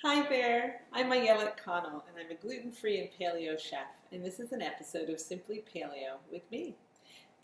Hi there, I'm Ayelet Connell and I'm a gluten-free and paleo chef, and this is an episode of Simply Paleo with me.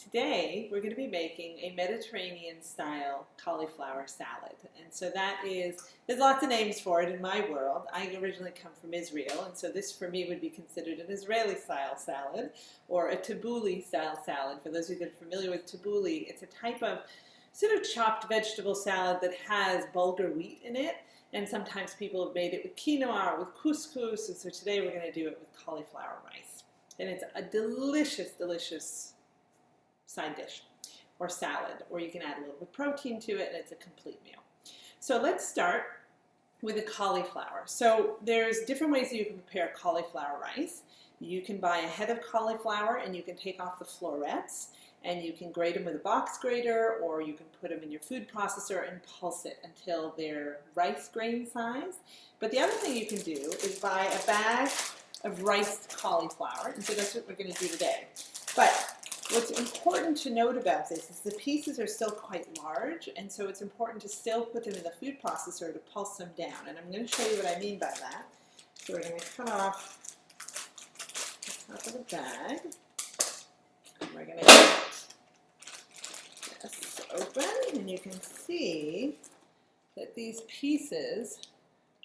Today we're going to be making a Mediterranean style cauliflower salad, and so there's lots of names for it in my world. I originally come from Israel, and so this for me would be considered an Israeli style salad or a tabbouleh style salad. For those of you that are familiar with tabbouleh, it's a type of sort of chopped vegetable salad that has bulgur wheat in it. And sometimes people have made it with quinoa or with couscous, and so today we're going to do it with cauliflower rice. And it's a delicious, delicious side dish or salad, or you can add a little bit of protein to it, and it's a complete meal. So let's start with the cauliflower. So there's different ways that you can prepare cauliflower rice. You can buy a head of cauliflower and you can take off the florets, and you can grate them with a box grater, or you can put them in your food processor and pulse it until they're rice grain size. But the other thing you can do is buy a bag of riced cauliflower, and so that's what we're going to do today. But what's important to note about this is the pieces are still quite large, and so it's important to still put them in the food processor to pulse them down. And I'm going to show you what I mean by that. So we're going to cut off the top of the bag. We're going to get this open, and you can see that these pieces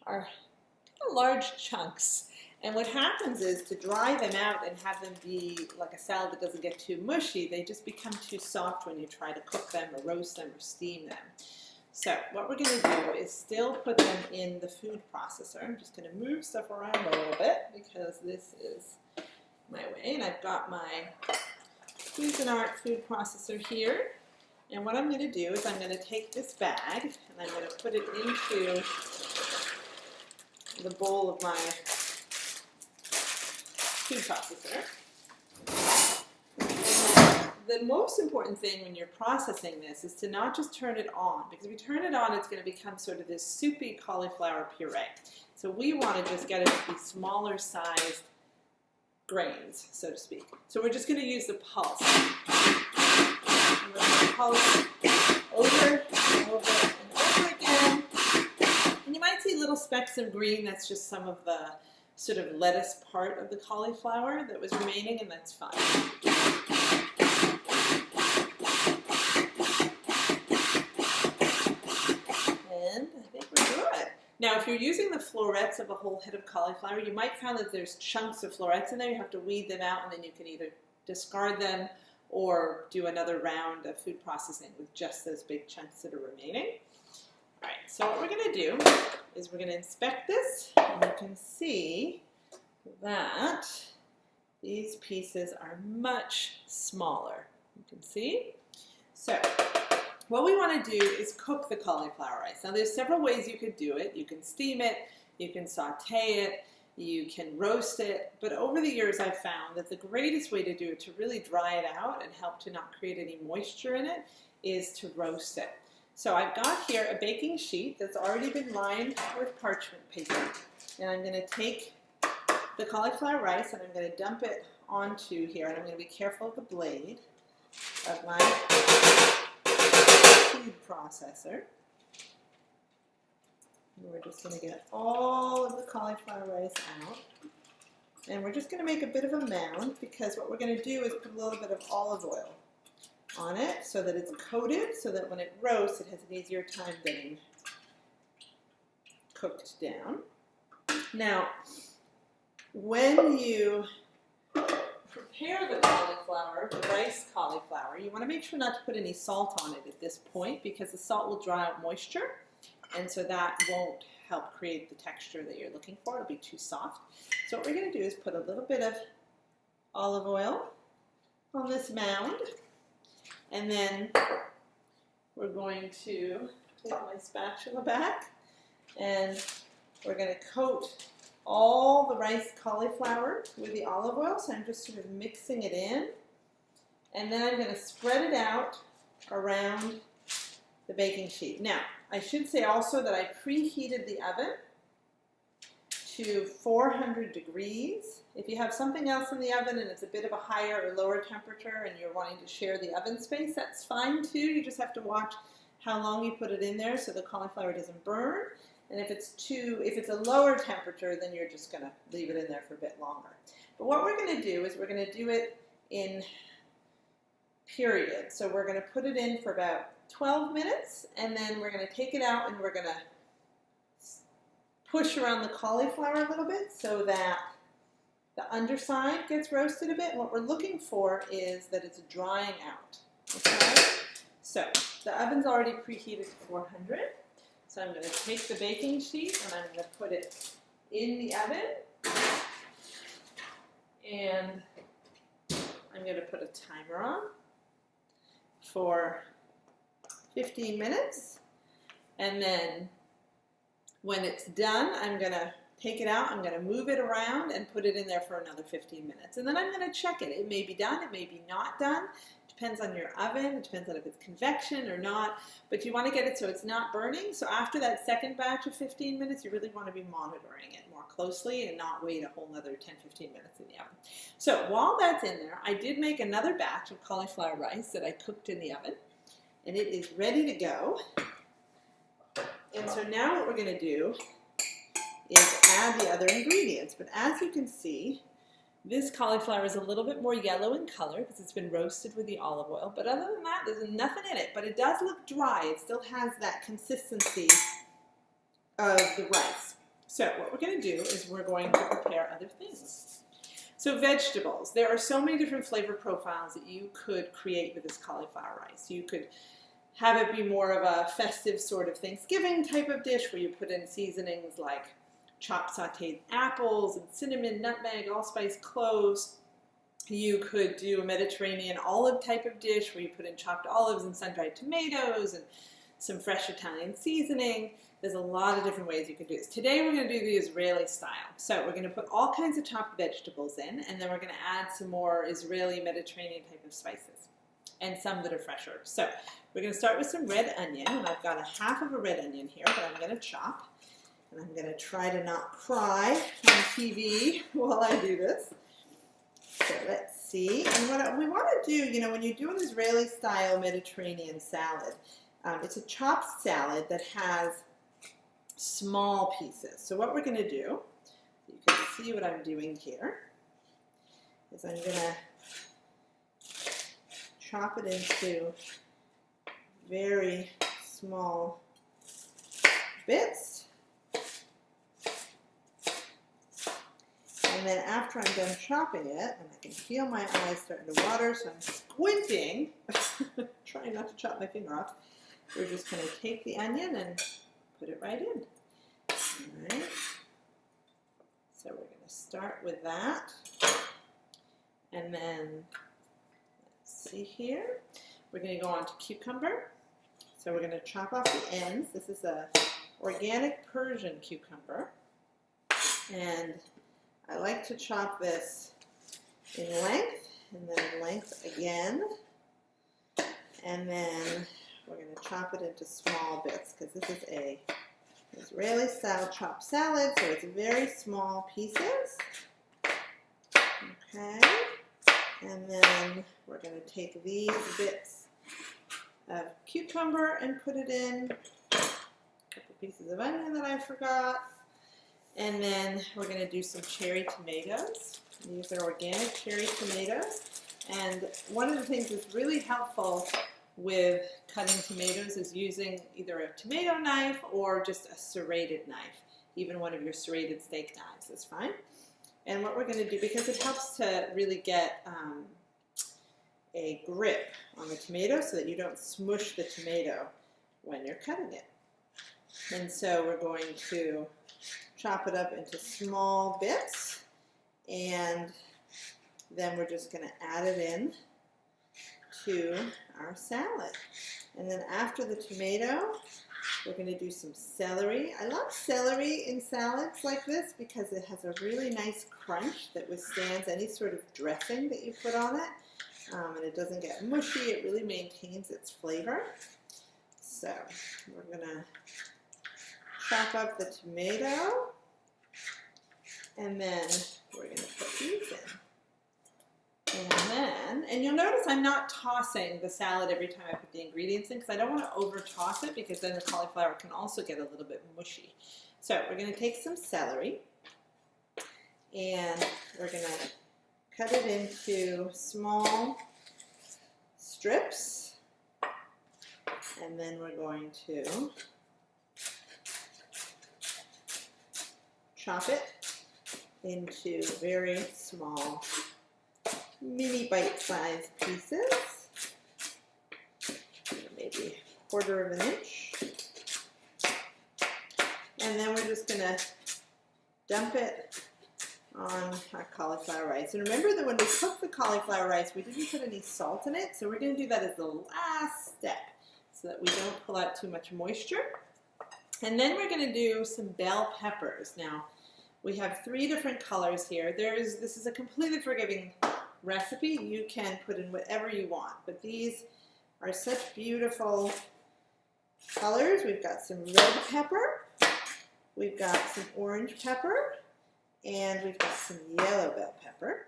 are kind of large chunks. And what happens is to dry them out and have them be like a salad that doesn't get too mushy, they just become too soft when you try to cook them or roast them or steam them. So what we're going to do is still put them in the food processor. I'm just going to move stuff around a little bit because this is my way. And I've got my Cuisinart food processor here, and what I'm going to do is I'm going to take this bag and I'm going to put it into the bowl of my food processor. And the most important thing when you're processing this is to not just turn it on, because if you turn it on, it's going to become sort of this soupy cauliflower puree. So we want to just get it to be smaller sized grains, so to speak. So we're just going to use the pulse. And we're going to pulse over and over and over again. And you might see little specks of green. That's just some of the sort of lettuce part of the cauliflower that was remaining, and that's fine. And I think we're good. Now, if you're using the florets of a whole head of cauliflower, you might find that there's chunks of florets in there. You have to weed them out, and then you can either discard them or do another round of food processing with just those big chunks that are remaining. All right, so what we're going to do is we're going to inspect this, and you can see that these pieces are much smaller. You can see. So what we want to do is cook the cauliflower rice. Now there's several ways you could do it. You can steam it, you can saute it, you can roast it, but over the years I've found that the greatest way to do it, to really dry it out and help to not create any moisture in it, is to roast it. So I've got here a baking sheet that's already been lined with parchment paper, and I'm going to take the cauliflower rice and I'm going to dump it onto here, and I'm going to be careful of the blade of my food processor. And we're just going to get all of the cauliflower rice out. And we're just going to make a bit of a mound, because what we're going to do is put a little bit of olive oil on it so that it's coated, so that when it roasts, it has an easier time getting cooked down. Now, when you prepare the cauliflower, the rice cauliflower, you want to make sure not to put any salt on it at this point, because the salt will dry out moisture, and so that won't help create the texture that you're looking for. It'll be too soft. So what we're going to do is put a little bit of olive oil on this mound, and then we're going to take my spatula back, and we're going to coat all the rice cauliflower with the olive oil. So I'm just sort of mixing it in, and then I'm going to spread it out around the baking sheet. Now, I should say also that I preheated the oven to 400 degrees. If you have something else in the oven and it's a bit of a higher or lower temperature and you're wanting to share the oven space, that's fine too. You just have to watch how long you put it in there so the cauliflower doesn't burn. And if it's a lower temperature, then you're just going to leave it in there for a bit longer. But what we're going to do is we're going to do it in periods. So we're going to put it in for about 12 minutes, and then we're going to take it out and we're going to push around the cauliflower a little bit so that the underside gets roasted a bit. And what we're looking for is that it's drying out. Okay? So the oven's already preheated to 400. So I'm going to take the baking sheet and I'm going to put it in the oven. And I'm going to put a timer on for 15 minutes. And then when it's done, I'm going to take it out, I'm going to move it around and put it in there for another 15 minutes. And then I'm going to check it. It may be done, it may be not done. Depends on your oven, it depends on if it's convection or not, but you want to get it so it's not burning. So after that second batch of 15 minutes, you really want to be monitoring it more closely and not wait a whole another 10-15 minutes in the oven. So while that's in there, I did make another batch of cauliflower rice that I cooked in the oven, and it is ready to go. And so now what we're going to do is add the other ingredients. But as you can see, this cauliflower is a little bit more yellow in color because it's been roasted with the olive oil. But other than that, there's nothing in it. But it does look dry. It still has that consistency of the rice. So what we're going to do is we're going to prepare other things. So vegetables. There are so many different flavor profiles that you could create with this cauliflower rice. You could have it be more of a festive sort of Thanksgiving type of dish where you put in seasonings like chopped sauteed apples and cinnamon, nutmeg, allspice, cloves. You could do a Mediterranean olive type of dish where you put in chopped olives and sun-dried tomatoes and some fresh Italian seasoning. There's a lot of different ways you can do this. Today we're going to do the Israeli style. So we're going to put all kinds of chopped vegetables in, and then we're going to add some more Israeli Mediterranean type of spices and some that are fresh herbs. So we're going to start with some red onion, and I've got a half of a red onion here that I'm going to chop. And I'm going to try to not cry on TV while I do this. So let's see. And what we want to do, you know, when you do an Israeli-style Mediterranean salad, it's a chopped salad that has small pieces. So what we're going to do, you can see what I'm doing here, is I'm going to chop it into very small bits. And then after I'm done chopping it, and I can feel my eyes starting to water, so I'm squinting, trying not to chop my finger off, we're just going to take the onion and put it right in. All right. So we're going to start with that. And then, let's see here, we're going to go on to cucumber. So we're going to chop off the ends. This is a organic Persian cucumber. And I like to chop this in length, and then in length again, and then we're going to chop it into small bits because this is a Israeli-style chopped salad, so it's very small pieces. Okay, and then we're going to take these bits of cucumber and put it in, a couple pieces of onion that I forgot. And then we're going to do some cherry tomatoes. These are organic cherry tomatoes. And one of the things that's really helpful with cutting tomatoes is using either a tomato knife or just a serrated knife. Even one of your serrated steak knives is fine. And what we're going to do, because it helps to really get a grip on the tomato so that you don't smush the tomato when you're cutting it. And so we're going to chop it up into small bits, and then we're just going to add it in to our salad. And then after the tomato, we're going to do some celery. I love celery in salads like this because it has a really nice crunch that withstands any sort of dressing that you put on it, and it doesn't get mushy. It really maintains its flavor. So we're going to chop up the tomato, and then we're going to put these in. And you'll notice I'm not tossing the salad every time I put the ingredients in because I don't want to over toss it because then the cauliflower can also get a little bit mushy. So we're going to take some celery and we're going to cut it into small strips, and then we're going to chop it into very small, mini bite-sized pieces, maybe 1/4 of an inch. And then we're just going to dump it on our cauliflower rice. And remember that when we cook the cauliflower rice, we didn't put any salt in it, so we're going to do that as the last step so that we don't pull out too much moisture. And then we're going to do some bell peppers. Now, we have 3 different colors here. This is a completely forgiving recipe. You can put in whatever you want, but these are such beautiful colors. We've got some red pepper, we've got some orange pepper, and we've got some yellow bell pepper.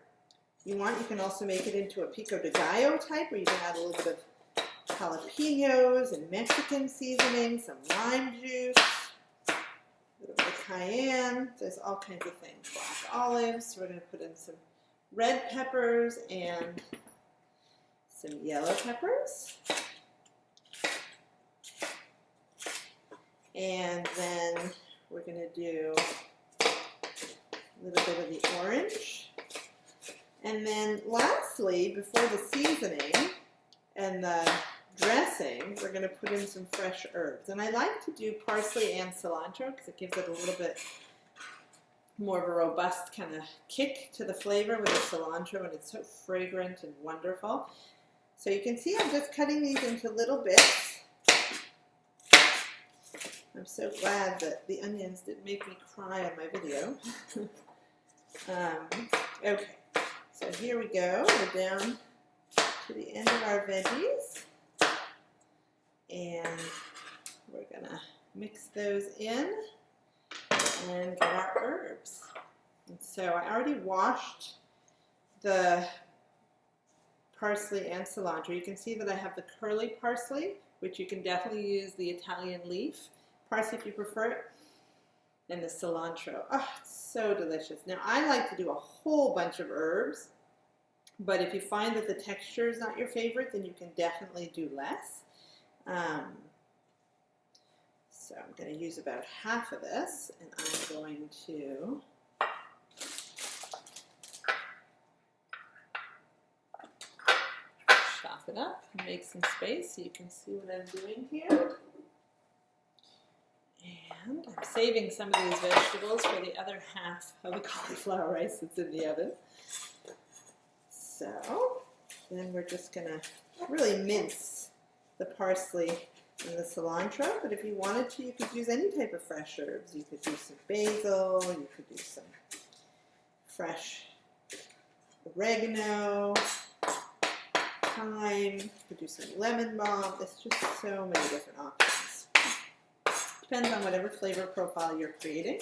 You can also make it into a pico de gallo type, where you can add a little bit of jalapenos and Mexican seasoning, some lime juice, a little bit of cayenne. There's all kinds of things. Black olives. So we're going to put in some red peppers and some yellow peppers. And then we're going to do a little bit of the orange. And then lastly, before the seasoning and the dressing, we're going to put in some fresh herbs. And I like to do parsley and cilantro because it gives it a little bit more of a robust kind of kick to the flavor with the cilantro, and it's so fragrant and wonderful. So you can see I'm just cutting these into little bits. I'm so glad that the onions didn't make me cry on my video. Okay, so here we go. We're down to the end of our veggies. And we're going to mix those in and get our herbs. And so I already washed the parsley and cilantro. You can see that I have the curly parsley, which you can definitely use the Italian leaf parsley if you prefer it, and the cilantro. Oh, it's so delicious. Now, I like to do a whole bunch of herbs, but if you find that the texture is not your favorite, then you can definitely do less. So I'm going to use about half of this, and I'm going to chop it up and make some space so you can see what I'm doing here. And I'm saving some of these vegetables for the other half of the cauliflower rice that's in the oven. So then we're just going to really mince the parsley and the cilantro, but if you wanted to, you could use any type of fresh herbs. You could do some basil, you could do some fresh oregano, thyme, you could do some lemon balm. There's just so many different options. Depends on whatever flavor profile you're creating.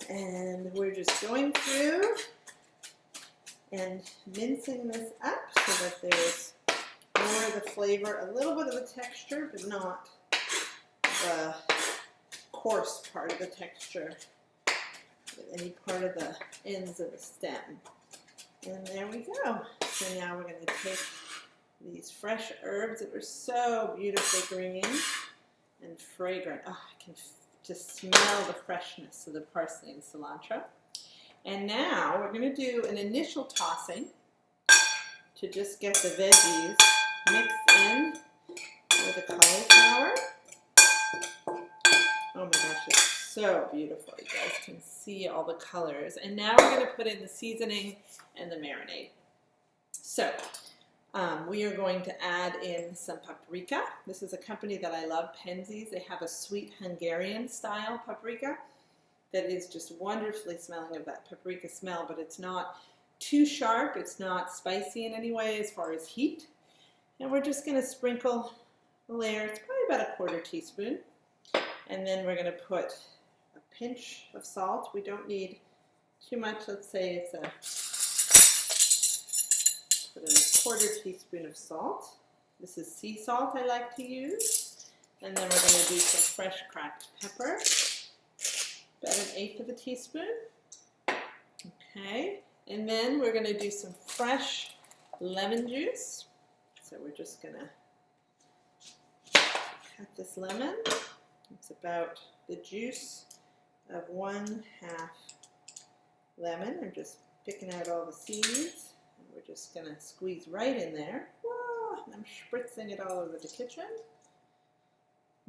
And we're just going through and mincing this up so that there's more of the flavor, a little bit of the texture, but not the coarse part of the texture with any part of the ends of the stem. And there we go. So now we're going to take these fresh herbs that are so beautifully green and fragrant. Oh, I can just smell the freshness of the parsley and cilantro. And now we're going to do an initial tossing to just get the veggies mixed in with the cauliflower. Oh my gosh, it's so beautiful. You guys can see all the colors. And now we're going to put in the seasoning and the marinade. So we are going to add in some paprika. This is a company that I love, Penzeys. They have a sweet Hungarian style paprika that is just wonderfully smelling of that paprika smell, but it's not too sharp. It's not spicy in any way as far as heat. And we're just going to sprinkle a layer. It's probably about 1/4 teaspoon. And then we're going to put a pinch of salt. We don't need too much. Let's say it's put in 1/4 teaspoon of salt. This is sea salt I like to use. And then we're going to do some fresh cracked pepper. 1/8 of a teaspoon. Okay, and then we're going to do some fresh lemon juice. So we're just going to cut this lemon. It's about the juice of 1/2 lemon. I'm just picking out all the seeds. And we're just going to squeeze right in there. Whoa, I'm spritzing it all over the kitchen.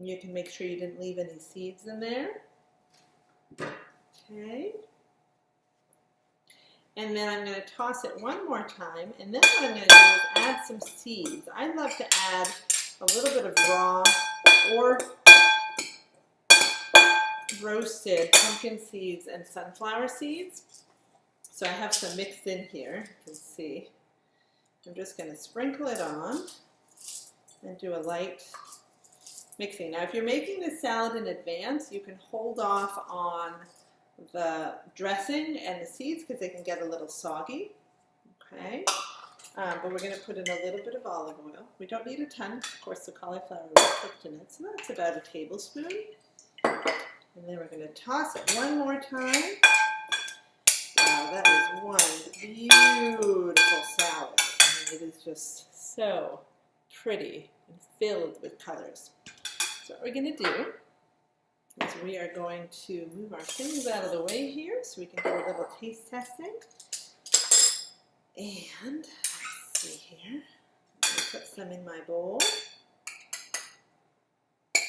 You can make sure you didn't leave any seeds in there. Okay. And then I'm going to toss it one more time. And then what I'm going to do is add some seeds. I love to add a little bit of raw or roasted pumpkin seeds and sunflower seeds. So I have some mixed in here. You can see. I'm just going to sprinkle it on and do a light mixing. Now, if you're making this salad in advance, you can hold off on the dressing and the seeds because they can get a little soggy. Okay, but we're going to put in a little bit of olive oil. We don't need a ton. Of course, the cauliflower was cooked in it, so that's about a tablespoon. And then we're going to toss it one more time. Wow, that is one beautiful salad. I mean, it is just so pretty and filled with colors. So what we're going to do is we are going to move our things out of the way here so we can do a little taste testing. And let's see here. I'm going to put some in my bowl. Oh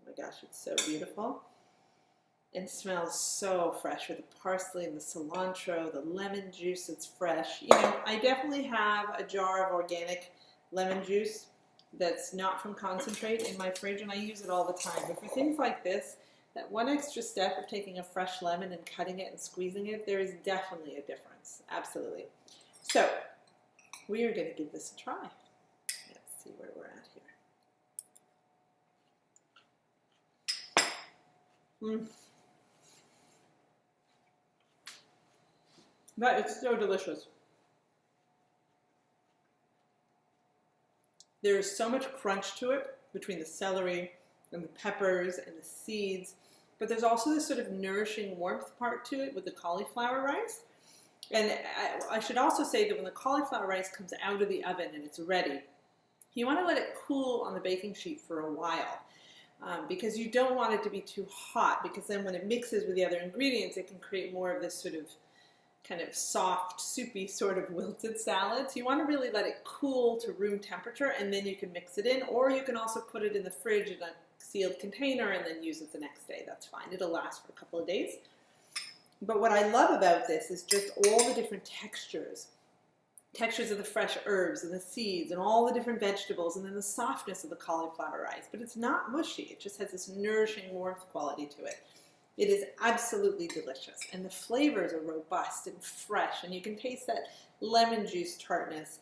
my gosh, it's so beautiful. And smells so fresh with the parsley and the cilantro, the lemon juice, it's fresh. You know, I definitely have a jar of organic lemon juice that's not from concentrate in my fridge, and I use it all the time. But for things like this, that one extra step of taking a fresh lemon and cutting it and squeezing it, there is definitely a difference. Absolutely. So we are going to give this a try. Let's see where we're at here. That is so delicious. There is so much crunch to it between the celery and the peppers and the seeds, but there's also this sort of nourishing warmth part to it with the cauliflower rice. And I should also say that when the cauliflower rice comes out of the oven and it's ready, you want to let it cool on the baking sheet for a while because you don't want it to be too hot, because then when it mixes with the other ingredients, it can create more of this sort of kind of soft, soupy sort of wilted salad. So you want to really let it cool to room temperature, and then you can mix it in, or you can also put it in the fridge in a sealed container and then use it the next day. That's fine. It'll last for a couple of days. But what I love about this is just all the different textures of the fresh herbs and the seeds and all the different vegetables, and then the softness of the cauliflower rice. But it's not mushy. It just has this nourishing warmth quality to it. It is absolutely delicious, and the flavors are robust and fresh, and you can taste that lemon juice tartness.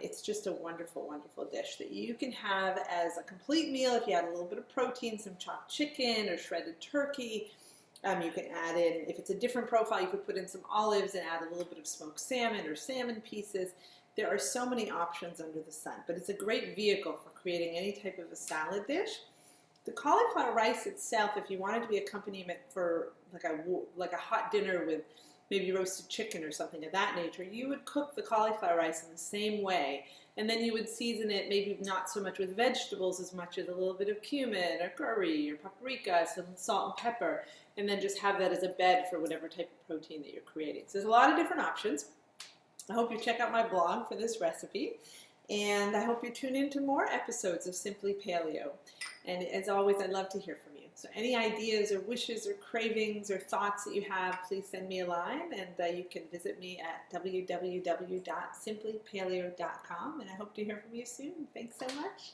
It's just a wonderful, wonderful dish that you can have as a complete meal if you add a little bit of protein, some chopped chicken or shredded turkey. You can add in, if it's a different profile, you could put in some olives and add a little bit of smoked salmon or salmon pieces. There are so many options under the sun, but it's a great vehicle for creating any type of a salad dish. The cauliflower rice itself, if you wanted to be accompaniment for like a hot dinner with maybe roasted chicken or something of that nature, you would cook the cauliflower rice in the same way, and then you would season it maybe not so much with vegetables as much as a little bit of cumin or curry or paprika, some salt and pepper, and then just have that as a bed for whatever type of protein that you're creating. So there's a lot of different options. I hope you check out my blog for this recipe. And I hope you tune in to more episodes of Simply Paleo. And as always, I'd love to hear from you. So any ideas or wishes or cravings or thoughts that you have, please send me a line. And you can visit me at www.simplypaleo.com. And I hope to hear from you soon. Thanks so much.